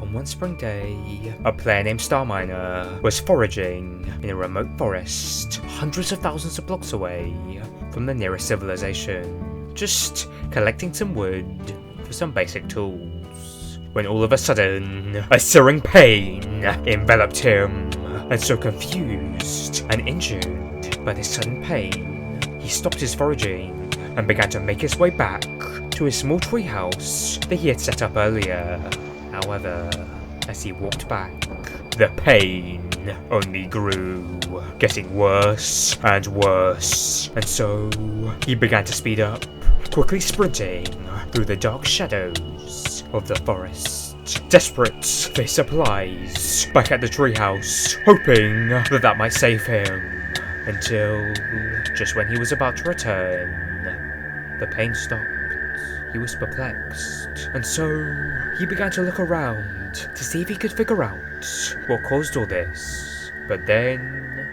On one spring day, a player named Starminer was foraging in a remote forest, hundreds of thousands of blocks away from the nearest civilization, just collecting some wood for some basic tools, when all of a sudden, a searing pain enveloped him, and so confused and injured by this sudden pain, he stopped his foraging and began to make his way back to his small treehouse that he had set up earlier. However, as he walked back, the pain only grew, getting worse and worse, and so he began to speed up, quickly sprinting through the dark shadows of the forest, desperate for supplies back at the treehouse, hoping that might save him, until just when he was about to return, the pain stopped. He was perplexed, and so he began to look around to see if he could figure out what caused all this. But then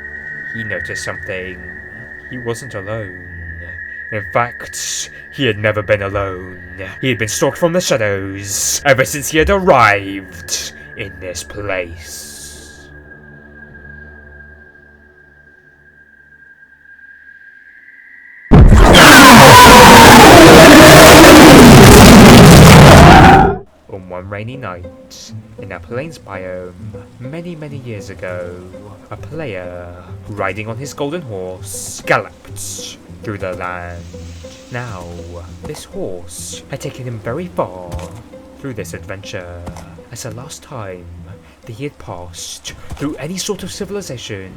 he noticed something. He wasn't alone. In fact, he had never been alone. He had been stalked from the shadows ever since he had arrived in this place. On one rainy night, in a plains biome, many years ago, a player, riding on his golden horse, galloped through the land. Now, this horse had taken him very far through this adventure, as the last time that he had passed through any sort of civilization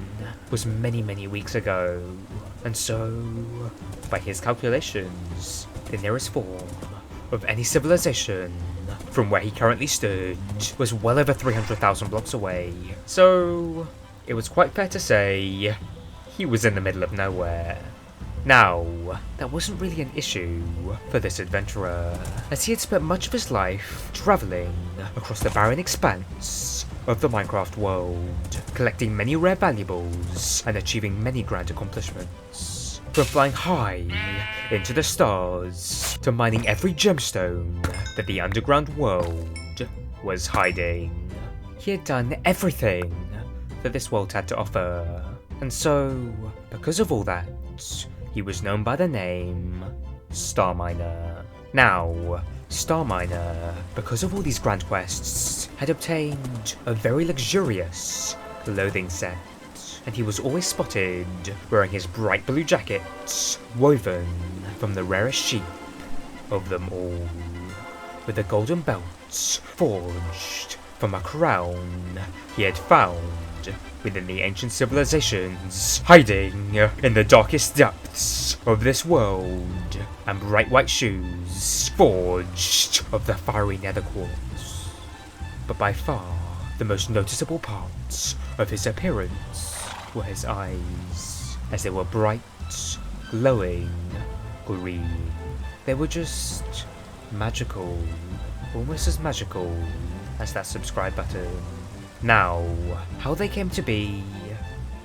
was many weeks ago. And so, by his calculations, the nearest form of any civilization from where he currently stood was well over 300,000 blocks away. So, it was quite fair to say he was in the middle of nowhere. Now, that wasn't really an issue for this adventurer, as he had spent much of his life travelling across the barren expanse of the Minecraft world, collecting many rare valuables and achieving many grand accomplishments. From flying high into the stars to mining every gemstone that the underground world was hiding. He had done everything that this world had to offer, and so, because of all that, he was known by the name Starminer. Now, Starminer, because of all these grand quests, had obtained a very luxurious clothing set, and he was always spotted wearing his bright blue jacket, woven from the rarest sheep of them all, with a golden belt forged from a crown he had found within the ancient civilizations, hiding in the darkest depths of this world, and bright white shoes forged of the fiery nether quartz. But by far, the most noticeable parts of his appearance were his eyes, as they were bright, glowing green. They were just magical, almost as magical as that subscribe button. Now, how they came to be,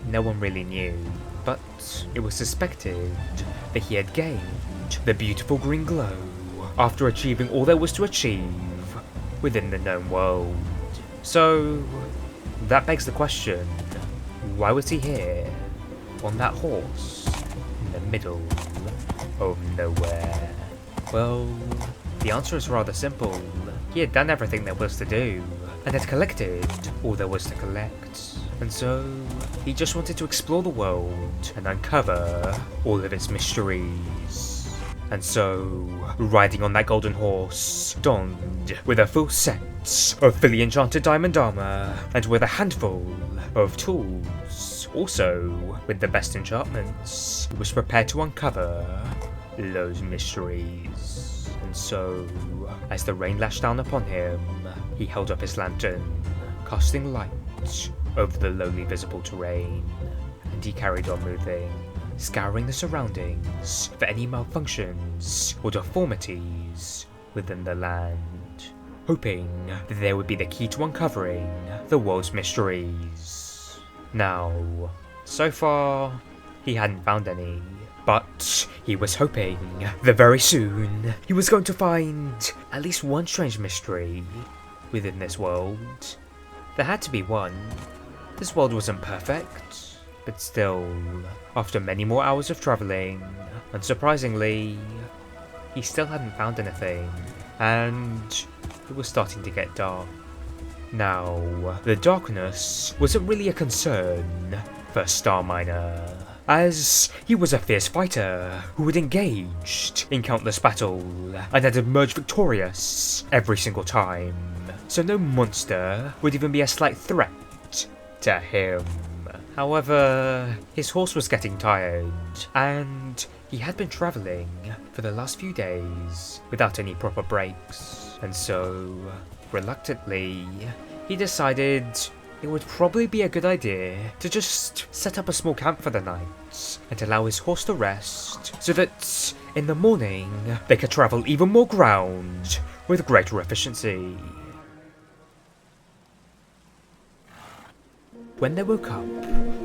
no one really knew, but it was suspected that he had gained the beautiful green glow after achieving all there was to achieve within the known world. So, that begs the question, why was he here, on that horse, in the middle of nowhere? Well, the answer is rather simple. He had done everything there was to do, and had collected all there was to collect. And so, he just wanted to explore the world and uncover all of its mysteries. And so, riding on that golden horse, donned with a full set of fully enchanted diamond armor, and with a handful of tools, also with the best enchantments, he was prepared to uncover those mysteries. And so, as the rain lashed down upon him, he held up his lantern, casting light over the lowly visible terrain, and he carried on moving, scouring the surroundings for any malfunctions or deformities within the land, hoping that there would be the key to uncovering the world's mysteries. Now, so far, he hadn't found any, but he was hoping that very soon he was going to find at least one strange mystery within this world. There had to be one. This world wasn't perfect, but still, after many more hours of travelling, unsurprisingly, he still hadn't found anything, and it was starting to get dark. Now, the darkness wasn't really a concern for Starminer, as he was a fierce fighter who had engaged in countless battles and had emerged victorious every single time, so no monster would even be a slight threat to him. However, his horse was getting tired, and he had been travelling for the last few days without any proper breaks, and so, reluctantly, he decided it would probably be a good idea to just set up a small camp for the night and allow his horse to rest, so that in the morning they could travel even more ground with greater efficiency. When they woke up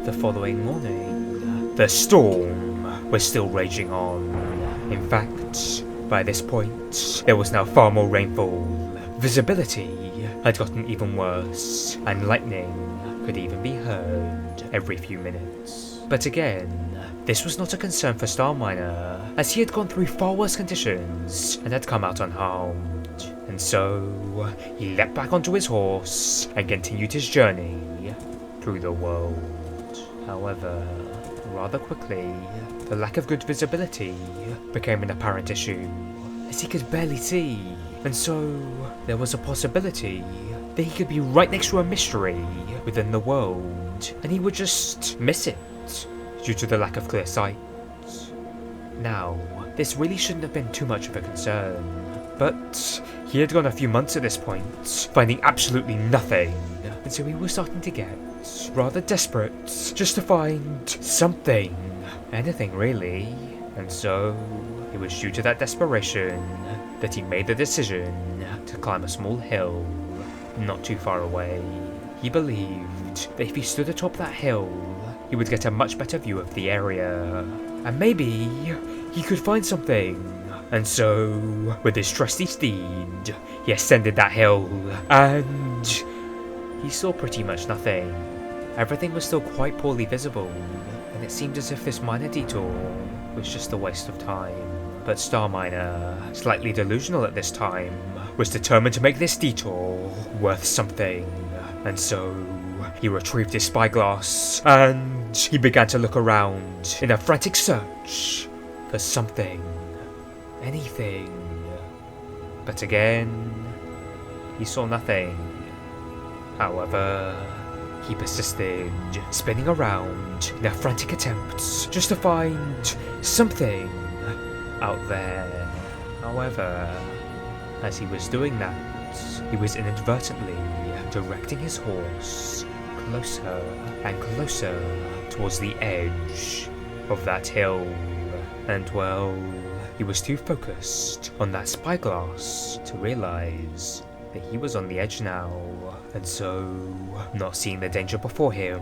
the following morning, the storm was still raging on. In fact, by this point, there was now far more rainfall. Visibility had gotten even worse, and lightning could even be heard every few minutes. But again, this was not a concern for Starminer, as he had gone through far worse conditions and had come out unharmed. And so, he leapt back onto his horse and continued his journey through the world. However, rather quickly, the lack of good visibility became an apparent issue, as he could barely see, and so there was a possibility that he could be right next to a mystery within the world, and he would just miss it due to the lack of clear sight. Now, this really shouldn't have been too much of a concern, but he had gone a few months at this point, finding absolutely nothing, and so he was starting to get rather desperate just to find something, anything really, and so it was due to that desperation that he made the decision to climb a small hill not too far away. He believed that if he stood atop that hill, he would get a much better view of the area, and maybe he could find something. And so, with his trusty steed, he ascended that hill, and he saw pretty much nothing. Everything was still quite poorly visible, and it seemed as if this minor detour was just a waste of time. But Starminer, slightly delusional at this time, was determined to make this detour worth something, and so he retrieved his spyglass, and he began to look around in a frantic search for something, anything. But again, he saw nothing. However, he persisted, spinning around in a frantic attempt just to find something out there. However, as he was doing that, he was inadvertently directing his horse closer and closer towards the edge of that hill. And well, he was too focused on that spyglass to realize that he was on the edge now, and so, not seeing the danger before him,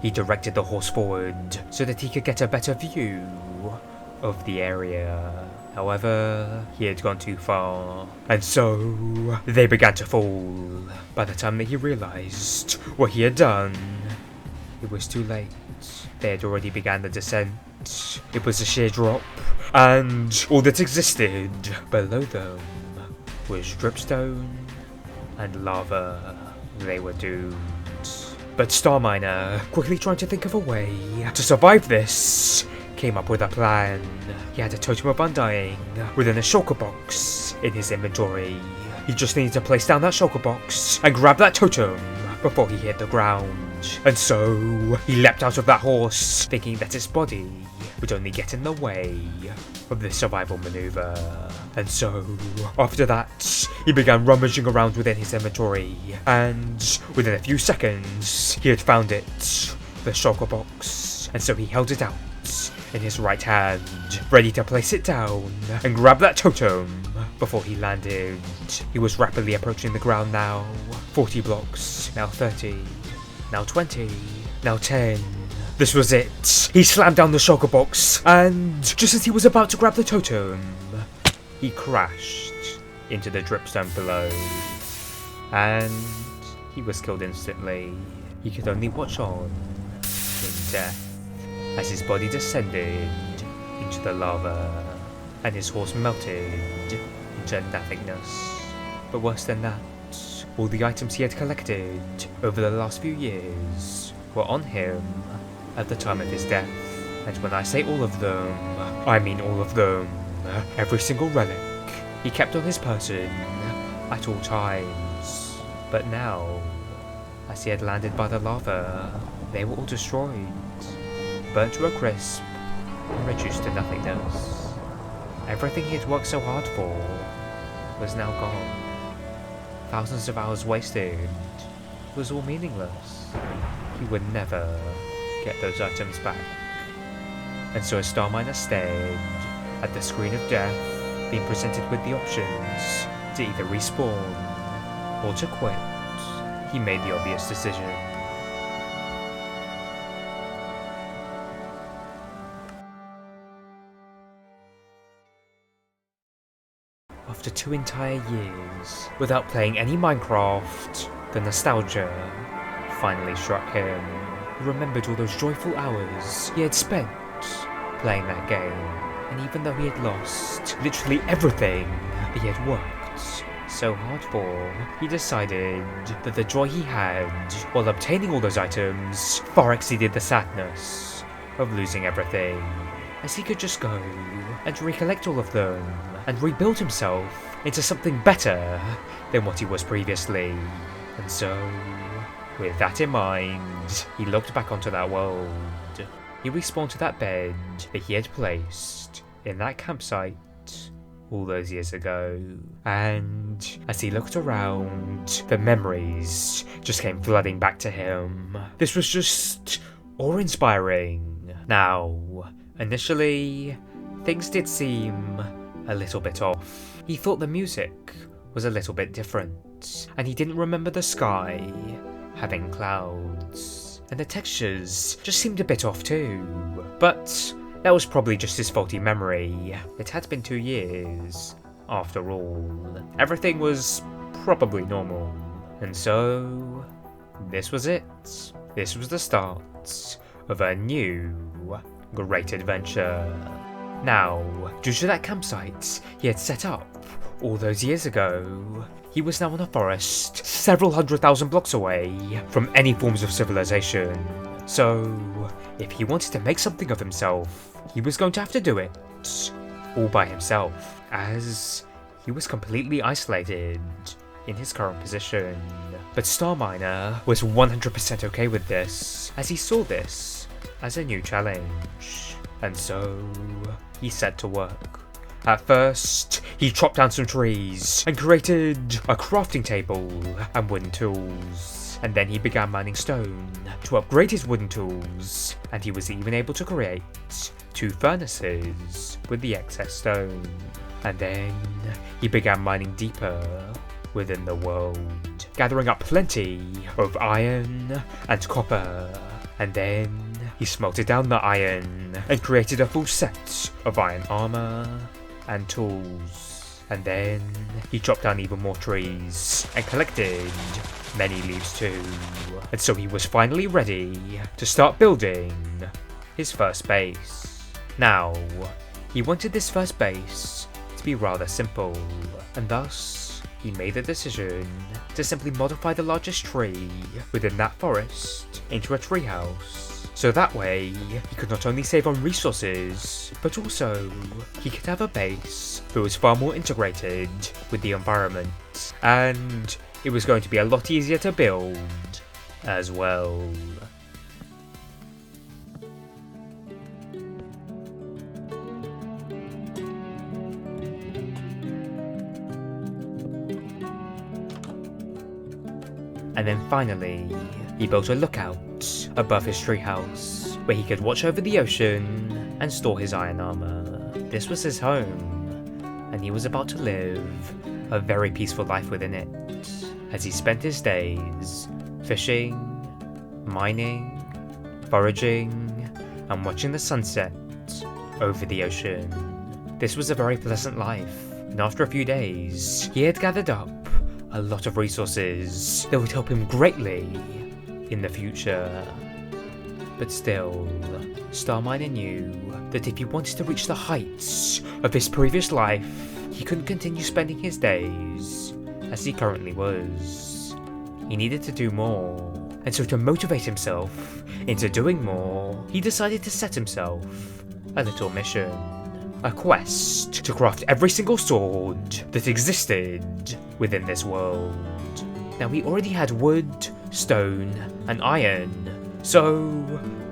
he directed the horse forward so that he could get a better view of the area. However, he had gone too far, and so they began to fall. By the time that he realized what he had done, it was too late. They had already begun the descent. It was a sheer drop, and all that existed below them was dripstone and lava. They were doomed. But Starminer, quickly trying to think of a way to survive this, came up with a plan. He had a totem of undying within a shulker box in his inventory. He just needed to place down that shulker box and grab that totem before he hit the ground. And so he leapt out of that horse, thinking that its body would only get in the way of this survival maneuver. And so, after that, he began rummaging around within his inventory, and within a few seconds, he had found it, the shulker box, and so he held it out in his right hand, ready to place it down and grab that totem before he landed. He was rapidly approaching the ground now. 40 blocks, now 30, now 20, now 10. This was it. He slammed down the shulker box, and just as he was about to grab the totem, he crashed into the dripstone below. and he was killed instantly. He could only watch on in death as his body descended into the lava and his horse melted into nothingness. But worse than that, all the items he had collected over the last few years were on him at the time of his death. And when I say all of them, I mean all of them. Every single relic he kept on his person at all times. But now, as he had landed by the lava, they were all destroyed, burnt to a crisp, and reduced to nothingness. Everything he had worked so hard for was now gone. Thousands of hours wasted was all meaningless. He would never get those items back. And so as Starminer stared at the screen of death, being presented with the options to either respawn or to quit, he made the obvious decision. After 2 entire years without playing any Minecraft, the nostalgia finally struck him. He remembered all those joyful hours he had spent playing that game, and even though he had lost literally everything he had worked so hard for, he decided that the joy he had while obtaining all those items far exceeded the sadness of losing everything, as he could just go and recollect all of them and rebuild himself into something better than what he was previously. And so, with that in mind, he looked back onto that world. He respawned to that bed that he had placed in that campsite all those years ago. And as he looked around, the memories just came flooding back to him. This was just awe-inspiring. Now, initially, things did seem a little bit off. He thought the music was a little bit different, and he didn't remember the sky having clouds. And the textures just seemed a bit off too. But that was probably just his faulty memory. It had been 2 years, after all. Everything was probably normal. And so, this was it. This was the start of a new, great adventure. Now, due to that campsite he had set up all those years ago, he was now in a forest several 100,000 blocks away from any forms of civilization. So, if he wanted to make something of himself, he was going to have to do it all by himself, as he was completely isolated in his current position. But Starminer was 100% okay with this, as he saw this as a new challenge. And so, he set to work. At first, he chopped down some trees and created a crafting table and wooden tools. And then he began mining stone to upgrade his wooden tools, and he was even able to create 2 furnaces with the excess stone. And then he began mining deeper within the world, gathering up plenty of iron and copper. And then he smelted down the iron and created a full set of iron armor and tools. And then he chopped down even more trees and collected many leaves too. And so he was finally ready to start building his first base. Now, he wanted this first base to be rather simple, and thus he made the decision to simply modify the largest tree within that forest into a treehouse. So that way, he could not only save on resources, but also he could have a base that was far more integrated with the environment, and it was going to be a lot easier to build as well. And then finally, he built a lookout above his treehouse, where he could watch over the ocean and store his iron armor. This was his home, and he was about to live a very peaceful life within it, as he spent his days fishing, mining, foraging, and watching the sunset over the ocean. This was a very pleasant life, and after a few days, he had gathered up a lot of resources that would help him greatly in the future. But still, Starminer knew that if he wanted to reach the heights of his previous life, he couldn't continue spending his days as he currently was. He needed to do more, and so to motivate himself into doing more, he decided to set himself a little mission. A quest to craft every single sword that existed within this world. Now he already had wood, stone, and iron, so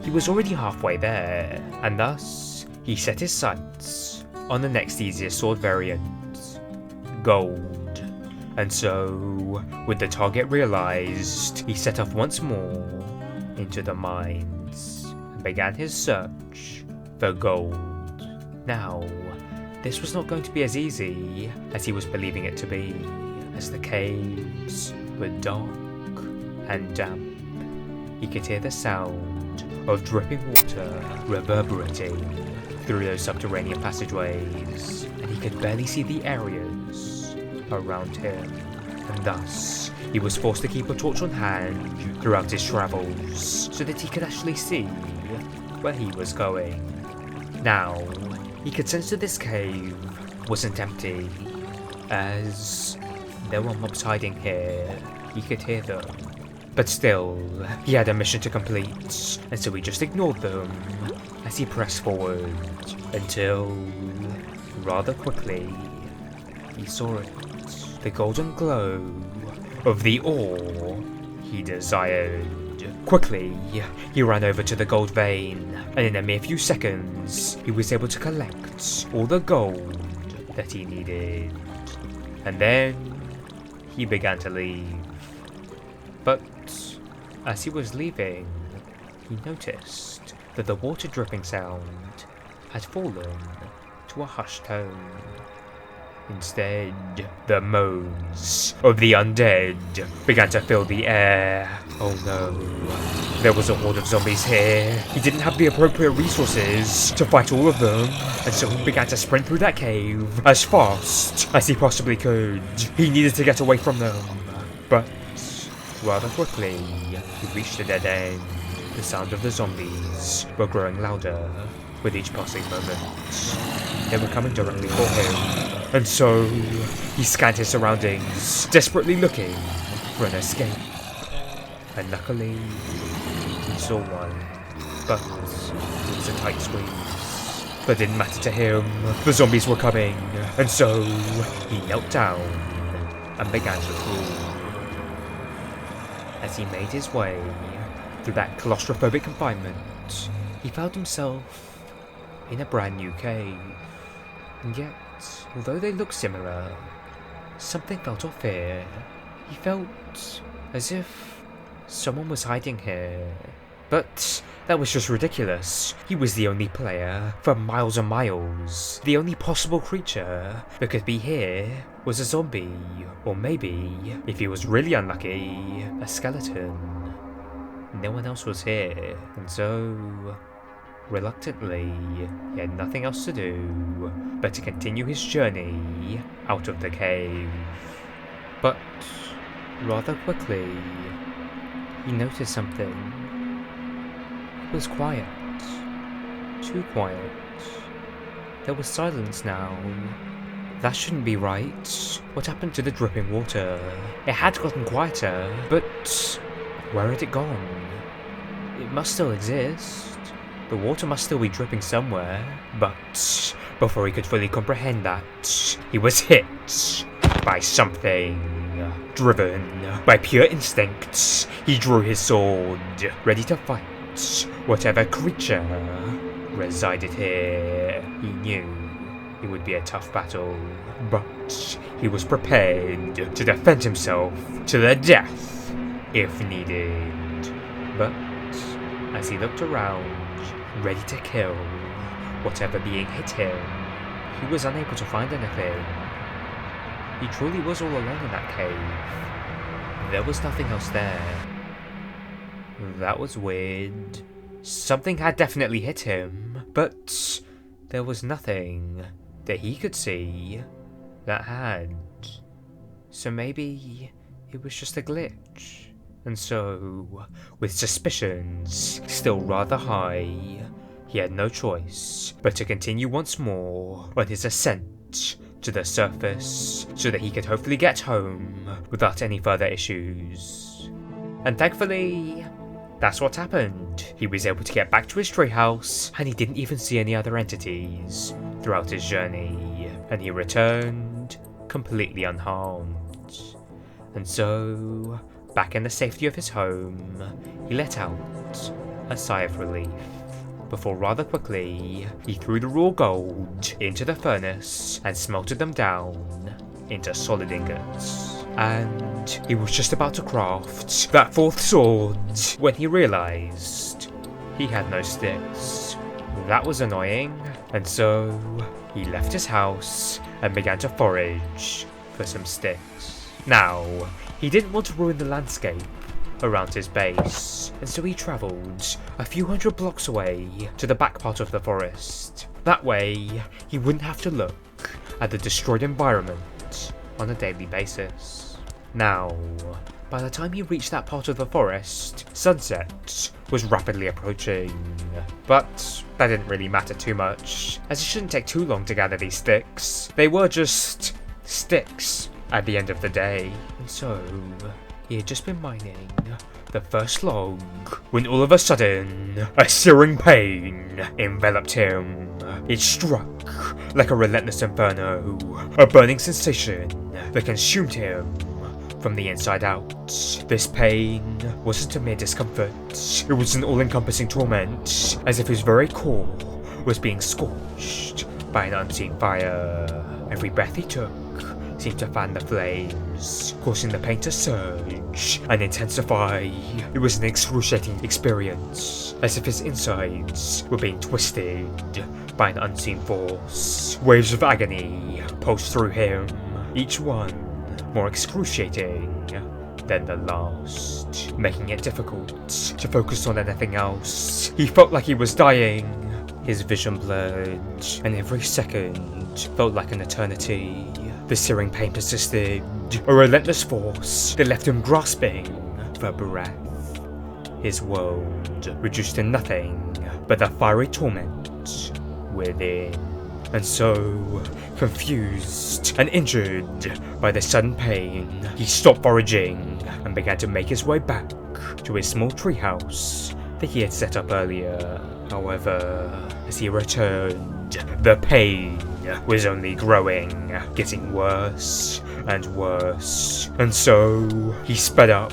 he was already halfway there, and thus he set his sights on the next easiest sword variant, gold. And so, with the target realized, he set off once more into the mines and began his search for gold. Now, this was not going to be as easy as he was believing it to be, as the caves were dark and damp. He could hear the sound of dripping water reverberating through those subterranean passageways, and he could barely see the areas around him, and thus he was forced to keep a torch on hand throughout his travels so that he could actually see where he was going. Now, he could sense that this cave wasn't empty, as there were mobs hiding here. He could hear them. But still, he had a mission to complete, and so he just ignored them as he pressed forward until, rather quickly, he saw it. The golden glow of the ore he desired. Quickly, he ran over to the gold vein, and in a mere few seconds, he was able to collect all the gold that he needed. And then, he began to leave. But, as he was leaving, he noticed that the water dripping sound had fallen to a hushed tone. Instead, the moans of the undead began to fill the air. Oh no, there was a horde of zombies here. He didn't have the appropriate resources to fight all of them, and so he began to sprint through that cave as fast as he possibly could. He needed to get away from them, but rather quickly, he reached a dead end. The sound of the zombies were growing louder with each passing moment. They were coming directly for him, and so he scanned his surroundings, desperately looking for an escape. And luckily, he saw one, but it was a tight squeeze. But it didn't matter to him, the zombies were coming, and so he knelt down and began to crawl. As he made his way through that claustrophobic confinement, he found himself in a brand new cave. And yet, although they looked similar, something felt off here. He felt as if someone was hiding here. But that was just ridiculous. He was the only player for miles and miles. The only possible creature that could be here was a zombie, or maybe, if he was really unlucky, a skeleton. No one else was here, and so, reluctantly, he had nothing else to do but to continue his journey out of the cave. But, rather quickly, he noticed something. It was quiet. Too quiet. There was silence now. That shouldn't be right. What happened to the dripping water? It had gotten quieter, but where had it gone? It must still exist. The water must still be dripping somewhere. But before he could fully comprehend that, he was hit by something. Driven by pure instinct, he drew his sword, ready to fight whatever creature resided here. He knew it would be a tough battle, but he was prepared to defend himself to the death if needed. But as he looked around, ready to kill whatever being hit him, he was unable to find anything. He truly was all alone in that cave. There was nothing else there. That was weird. Something had definitely hit him, but there was nothing that he could see that had. So maybe it was just a glitch. And so, with suspicions still rather high, he had no choice but to continue once more on his ascent to the surface so that he could hopefully get home without any further issues. And thankfully, that's what happened. He was able to get back to his treehouse, and he didn't even see any other entities throughout his journey, and he returned completely unharmed. And so, back in the safety of his home, he let out a sigh of relief, before rather quickly he threw the raw gold into the furnace and smelted them down into solid ingots. And he was just about to craft that fourth sword when he realized he had no sticks. That was annoying, and so he left his house and began to forage for some sticks. Now, he didn't want to ruin the landscape around his base, and so he travelled a few hundred blocks away to the back part of the forest. That way, he wouldn't have to look at the destroyed environment on a daily basis. Now, by the time he reached that part of the forest, sunset was rapidly approaching. But that didn't really matter too much, as it shouldn't take too long to gather these sticks. They were just sticks at the end of the day. And so, he had just been mining the first log when all of a sudden, a searing pain enveloped him. It struck like a relentless inferno, a burning sensation that consumed him from the inside out. This pain wasn't a mere discomfort, it was an all-encompassing torment, as if his very core was being scorched by an unseen fire. Every breath he took seemed to fan the flames, causing the pain to surge and intensify. It was an excruciating experience, as if his insides were being twisted by an unseen force. Waves of agony pulsed through him, each one more excruciating than the last, making it difficult to focus on anything else. He felt like he was dying. His vision blurred, and every second felt like an eternity. The searing pain persisted, a relentless force that left him grasping for breath. His world reduced to nothing but the fiery torment within. And so, confused and injured by the sudden pain, he stopped foraging and began to make his way back to his small treehouse that he had set up earlier. However, as he returned, the pain was only growing, getting worse and worse. And so, he sped up,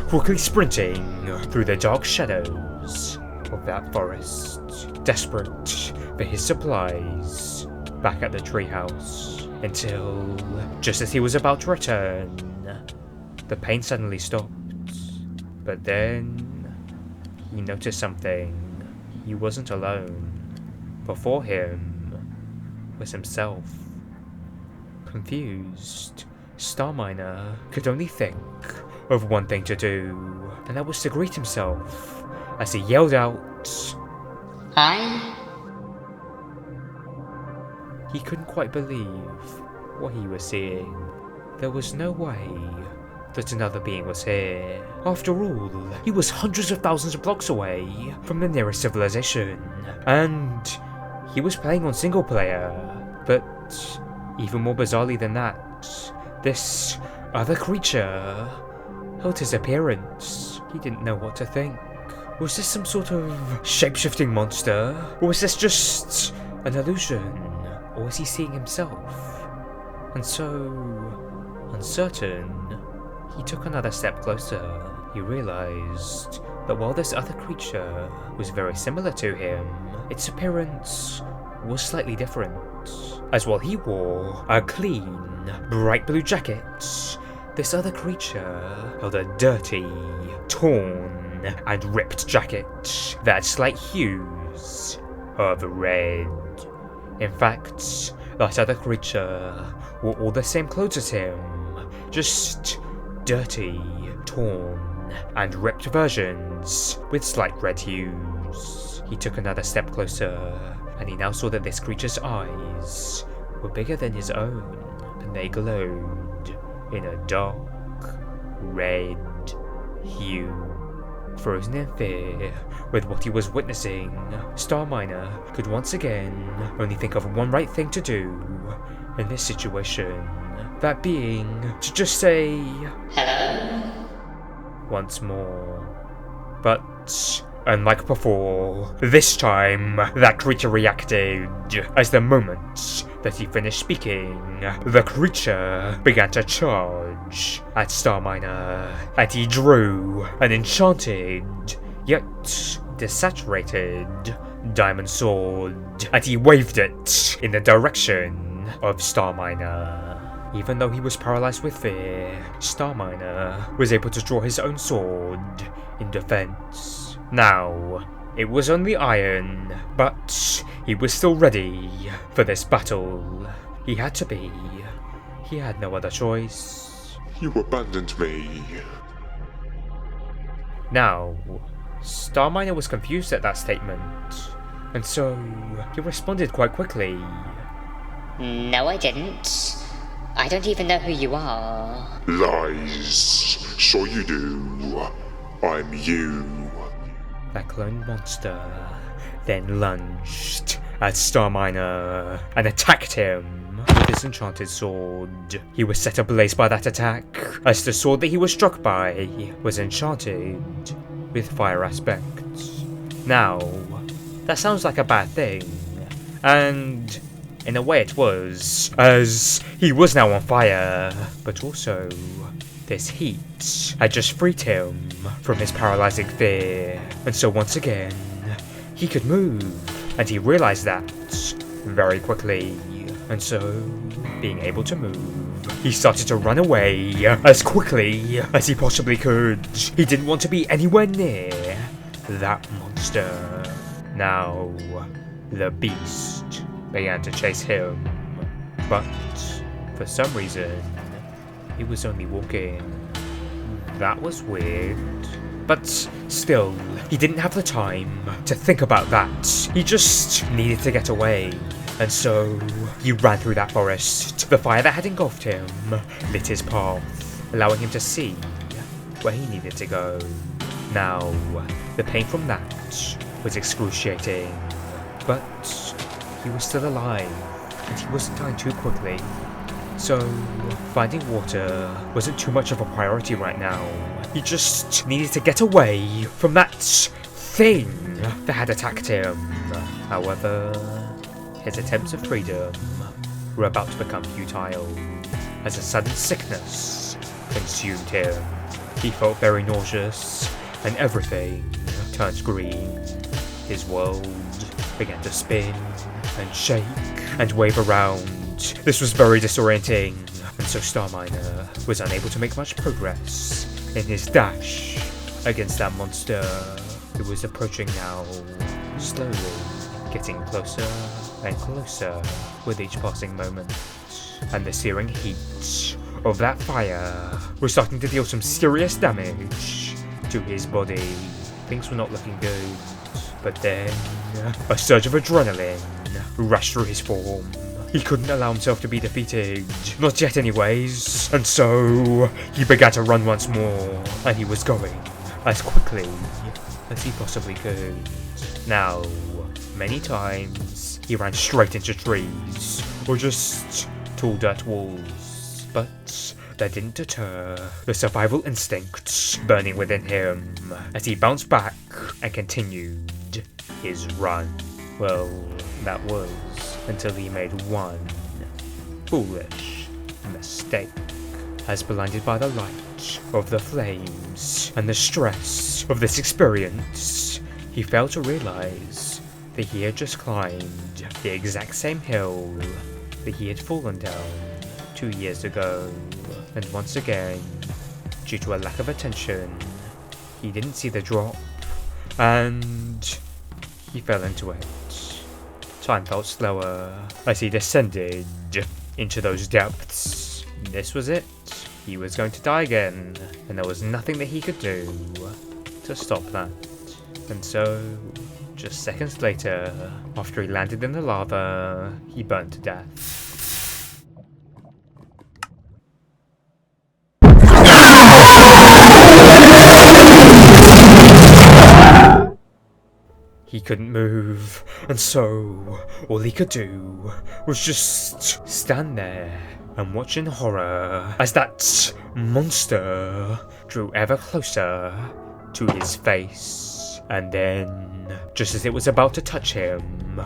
quickly sprinting through the dark shadows of that forest, desperate for his supplies back at the treehouse, until, just as he was about to return, the pain suddenly stopped. But then, he noticed something. He wasn't alone. Before him was himself. Confused, Star Miner could only think of one thing to do, and that was to greet himself as he yelled out, "Hi." He couldn't quite believe what he was seeing. There was no way that another being was here. After all, he was hundreds of thousands of blocks away from the nearest civilization, and he was playing on single player. But even more bizarrely than that, this other creature held his appearance. He didn't know what to think. Was this some sort of shape-shifting monster? Or was this just an illusion? Or was he seeing himself? And so, uncertain, he took another step closer. He realized that while this other creature was very similar to him, its appearance was slightly different. As while he wore a clean, bright blue jacket, this other creature held a dirty, torn, and ripped jacket that had slight hues of red. In fact, that other creature wore all the same clothes as him, just dirty, torn, and ripped versions with slight red hues. He took another step closer, and he now saw that this creature's eyes were bigger than his own, and they glowed in a dark red hue. Frozen in fear with what he was witnessing, Star Miner could once again only think of one right thing to do in this situation, that being to just say Hello? once more. But unlike before, this time that creature reacted as the moment that he finished speaking, the creature began to charge at Starminer, and he drew an enchanted, yet desaturated diamond sword, and he waved it in the direction of Starminer. Even though he was paralyzed with fear, Starminer was able to draw his own sword in defense. Now, it was only iron, but he was still ready for this battle. He had to be. He had no other choice. You abandoned me. Now, Starminer was confused at that statement, and so he responded quite quickly. No, I didn't. I don't even know who you are. Lies. Sure you do. I'm you. That clone monster then lunged at Starminer and attacked him with his enchanted sword. He was set ablaze by that attack, as the sword that he was struck by was enchanted with fire aspects. Now, that sounds like a bad thing, and in a way it was, as he was now on fire, but also this heat had just freed him from his paralyzing fear, and so once again, he could move, and he realized that very quickly, and so, being able to move, he started to run away as quickly as he possibly could. He didn't want to be anywhere near that monster. Now, the beast began to chase him, but for some reason, he was only walking. That was weird. But still, he didn't have the time to think about that. He just needed to get away. And so, he ran through that forest. The fire that had engulfed him lit his path, allowing him to see where he needed to go. Now, the pain from that was excruciating, but he was still alive, and he wasn't dying too quickly. So, finding water wasn't too much of a priority right now. He just needed to get away from that thing that had attacked him. However, his attempts of freedom were about to become futile, as a sudden sickness consumed him. He felt very nauseous, and everything turned green. His world began to spin and shake and wave around. This was very disorienting, and so Starminer was unable to make much progress in his dash against that monster who was approaching now, slowly getting closer and closer with each passing moment. And the searing heat of that fire was starting to deal some serious damage to his body. Things were not looking good, but then a surge of adrenaline rushed through his form. He couldn't allow himself to be defeated, not yet anyways, and so he began to run once more, and he was going as quickly as he possibly could. Now, many times he ran straight into trees, or just tall dirt walls, but that didn't deter the survival instincts burning within him as he bounced back and continued his run. Well, that was until he made one foolish mistake. As blinded by the light of the flames and the stress of this experience, he failed to realize that he had just climbed the exact same hill that he had fallen down 2 years ago. And once again, due to a lack of attention, he didn't see the drop, and he fell into it. Time felt slower as he descended into those depths. This was it. He was going to die again, and there was nothing that he could do to stop that. And so, just seconds later, after he landed in the lava, he burned to death. He couldn't move, and so all he could do was just stand there and watch in horror as that monster drew ever closer to his face. And then, just as it was about to touch him,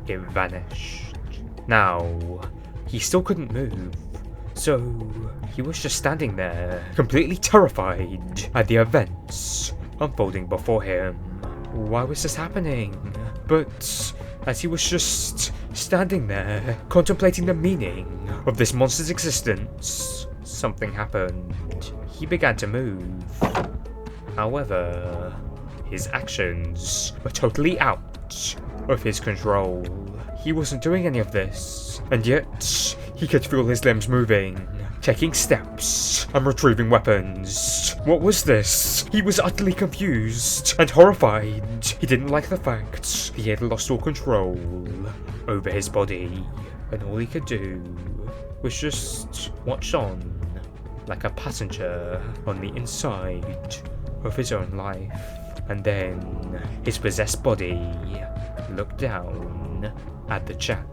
it vanished. Now, he still couldn't move, so he was just standing there, completely terrified at the events unfolding before him. Why was this happening? But as he was just standing there, contemplating the meaning of this monster's existence, something happened. He began to move. However, his actions were totally out of his control. He wasn't doing any of this, and yet he could feel his limbs moving, taking steps, and retrieving weapons. What was this? He was utterly confused and horrified. He didn't like the fact he had lost all control over his body, and all he could do was just watch on like a passenger on the inside of his own life. And then his possessed body looked down at the chat.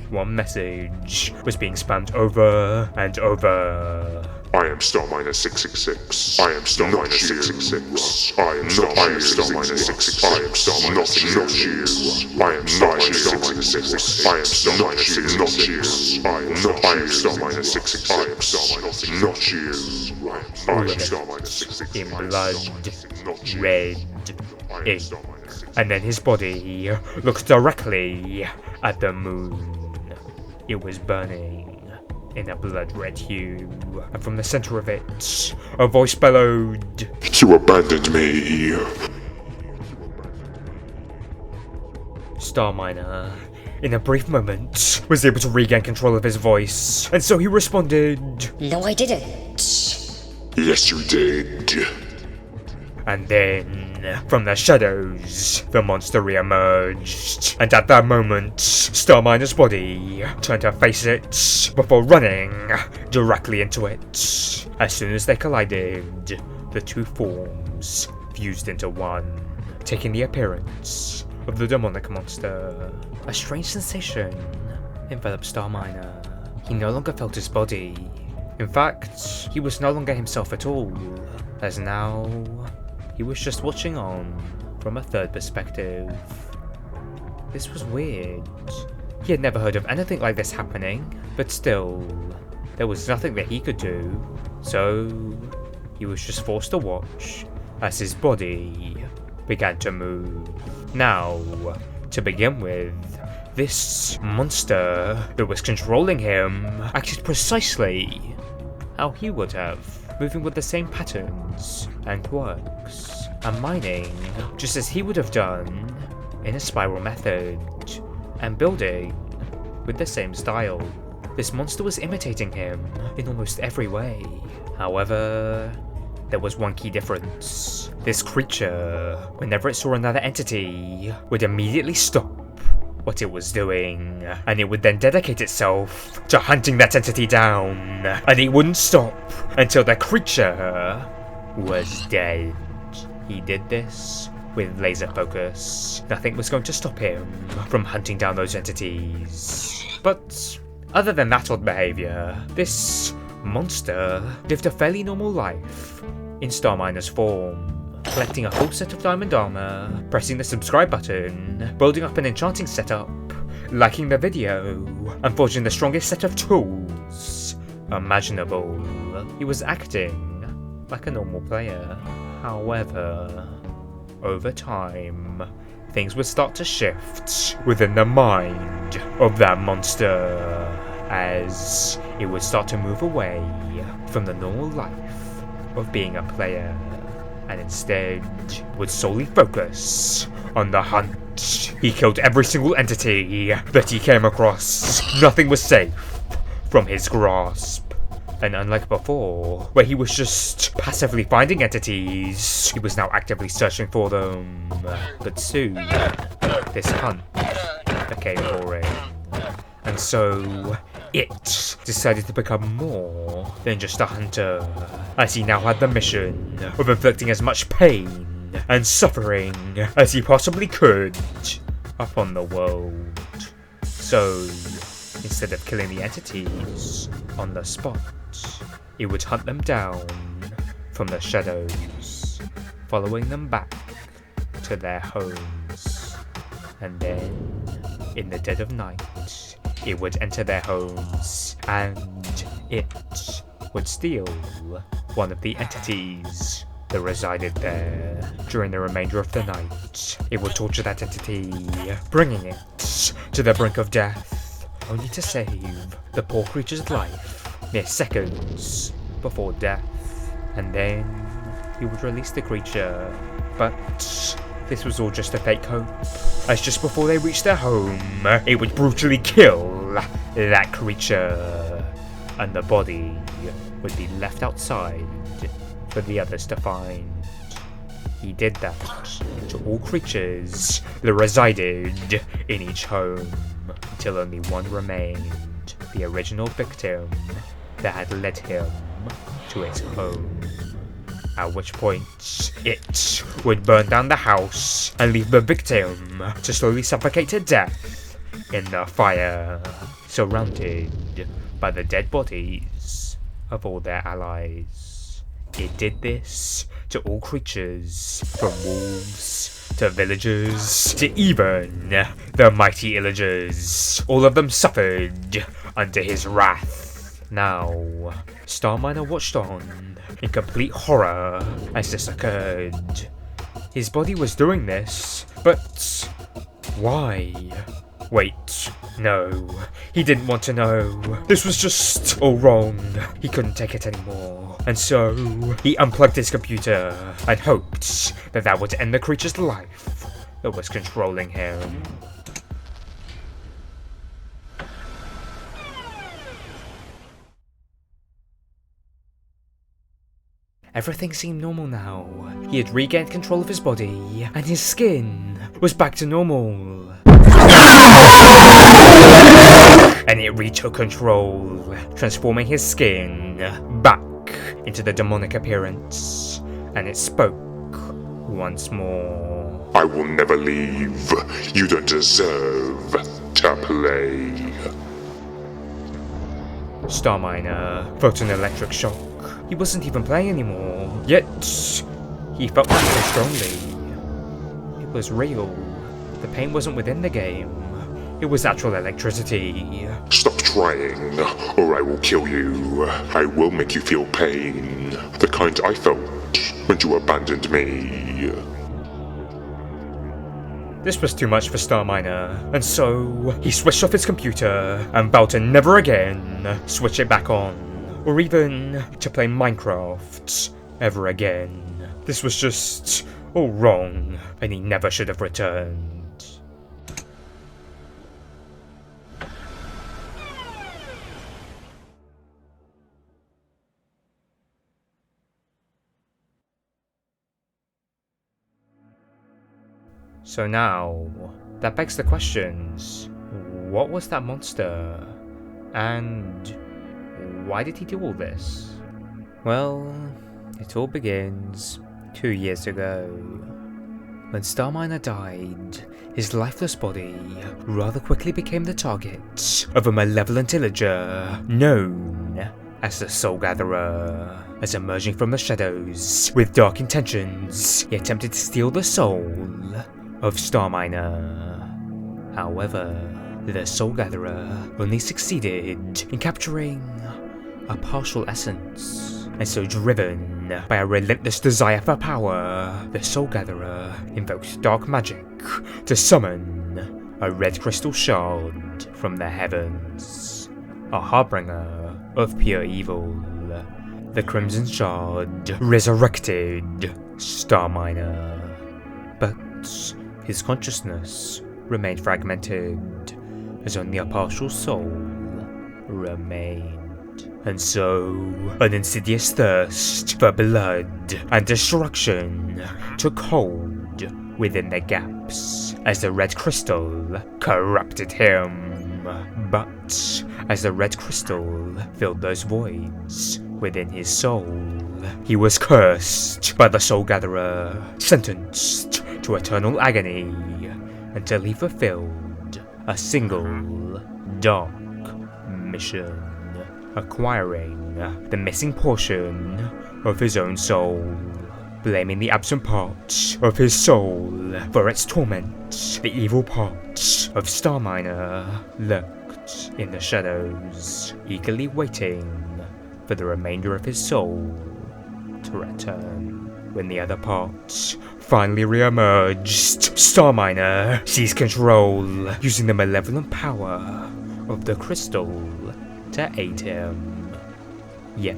One message was being spammed over and over. I am Star Miner 666. I am Star Miner 666. I am Star Miner 666. I am Star Miner 666. I am Star Miner 666. I am Star Miner 666. I am Star Miner 666. I am Star Miner 666. Not you. I am Star Miner 666. In blood, red ink. And then his body looked directly at the moon. It was burning in a blood-red hue, and from the center of it, a voice bellowed, You abandoned me. Starminer, in a brief moment, was able to regain control of his voice, and so he responded, No, I didn't. Yes, you did. And then, from the shadows, the monster re-emerged, and at that moment, Starminer's body turned to face it before running directly into it. As soon as they collided, the two forms fused into one, taking the appearance of the demonic monster. A strange sensation enveloped Starminer. He no longer felt his body. In fact, he was no longer himself at all, as now he was just watching on from a third perspective. This was weird. He had never heard of anything like this happening, but still, there was nothing that he could do, so he was just forced to watch as his body began to move. Now, to begin with, this monster that was controlling him acted precisely how he would have, moving with the same patterns and quirks, and mining just as he would have done in a spiral method, and building with the same style. This monster was imitating him in almost every way. However, there was one key difference. This creature, whenever it saw another entity, would immediately stop what it was doing, and it would then dedicate itself to hunting that entity down, and it wouldn't stop until the creature was dead. He did this with laser focus. Nothing was going to stop him from hunting down those entities. But other than that odd behavior, this monster lived a fairly normal life in Starminer's form, collecting a whole set of diamond armor, pressing the subscribe button, building up an enchanting setup, liking the video, and forging the strongest set of tools imaginable. He was acting like a normal player. However, over time, things would start to shift within the mind of that monster, as it would start to move away from the normal life of being a player, and instead would solely focus on the hunt. He killed every single entity that he came across. Nothing was safe from his grasp. And unlike before, where he was just passively finding entities, he was now actively searching for them. But soon, this hunt became boring. And so, it decided to become more than just a hunter, as he now had the mission of inflicting as much pain and suffering as he possibly could upon the world. So, instead of killing the entities on the spot, it would hunt them down from the shadows, following them back to their homes. And then, in the dead of night, it would enter their homes, and it would steal one of the entities that resided there. During the remainder of the night, it would torture that entity, bringing it to the brink of death, only to save the poor creature's life mere seconds before death. And then he would release the creature. But this was all just a fake hope, as just before they reached their home, it would brutally kill that creature, and the body would be left outside for the others to find. He did that to all creatures that resided in each home, until only one remained, the original victim that had led him to its home. At which point, it would burn down the house and leave the victim to slowly suffocate to death in the fire, surrounded by the dead bodies of all their allies. It did this to all creatures, from wolves to villagers to even the mighty illagers. All of them suffered under his wrath. Now, Starminer watched on in complete horror as this occurred. His body was doing this, but why? Wait, no, he didn't want to know. This was just all wrong. He couldn't take it anymore. And so, he unplugged his computer and hoped that that would end the creature's life that was controlling him. Everything seemed normal now. He had regained control of his body, and his skin was back to normal. And it retook control, transforming his skin back into the demonic appearance, and it spoke once more. I will never leave. You don't deserve to play. Starminer felt an electric shock. He wasn't even playing anymore, yet he felt it so strongly. It was real. The pain wasn't within the game. It was actual electricity. Stop trying, or I will kill you. I will make you feel pain. The kind I felt when you abandoned me. This was too much for Starminer, and so he switched off his computer and vowed to never again switch it back on, or even to play Minecraft ever again. This was just all wrong, and he never should have returned. So now, that begs the questions. What was that monster? And why did he do all this? Well, it all begins 2 years ago. When Starminer died, his lifeless body rather quickly became the target of a malevolent illager known as the Soul Gatherer. As emerging from the shadows with dark intentions, he attempted to steal the soul of Starminer. However, the Soul Gatherer only succeeded in capturing a partial essence, and so driven by a relentless desire for power, the Soul Gatherer invoked dark magic to summon a red crystal shard from the heavens, a harbinger of pure evil. The Crimson Shard resurrected Starminer, but his consciousness remained fragmented, as only a partial soul remained. And so, an insidious thirst for blood and destruction took hold within the gaps, as the red crystal corrupted him. But as the red crystal filled those voids, within his soul. He was cursed by the Soul Gatherer, sentenced to eternal agony until he fulfilled a single dark mission, acquiring the missing portion of his own soul, blaming the absent part of his soul for its torment. The evil part of Starminer lurked in the shadows, eagerly waiting for the remainder of his soul to return. When the other part finally re-emerged, Starminer seized control, using the malevolent power of the crystal to aid him. Yet,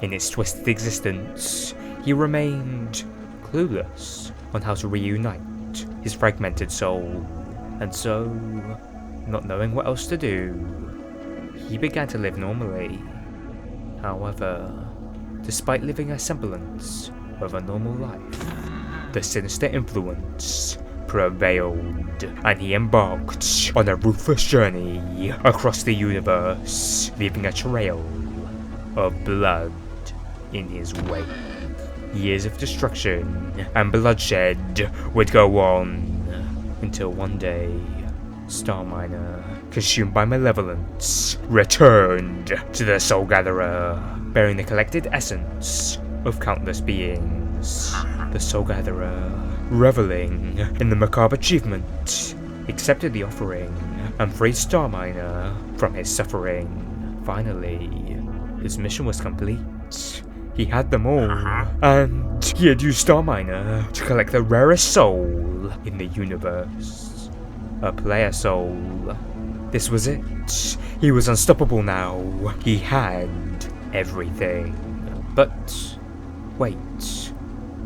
in its twisted existence, he remained clueless on how to reunite his fragmented soul, and so, not knowing what else to do, he began to live normally. However, despite living a semblance of a normal life, the sinister influence prevailed, and he embarked on a ruthless journey across the universe, leaving a trail of blood in his wake. Years of destruction and bloodshed would go on, until one day, Starminer, consumed by malevolence, returned to the Soul Gatherer, bearing the collected essence of countless beings. The Soul Gatherer, reveling in the macabre achievement, accepted the offering and freed Starminer from his suffering. Finally, his mission was complete. He had them all, and he had used Starminer to collect the rarest soul in the universe. A player soul. This was it. He was unstoppable now. He had everything. But wait,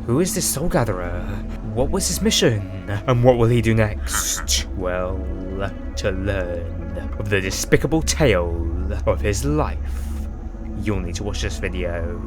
who is this Soul Gatherer? What was his mission? And what will he do next? Well, to learn of the despicable tale of his life, you'll need to watch this video.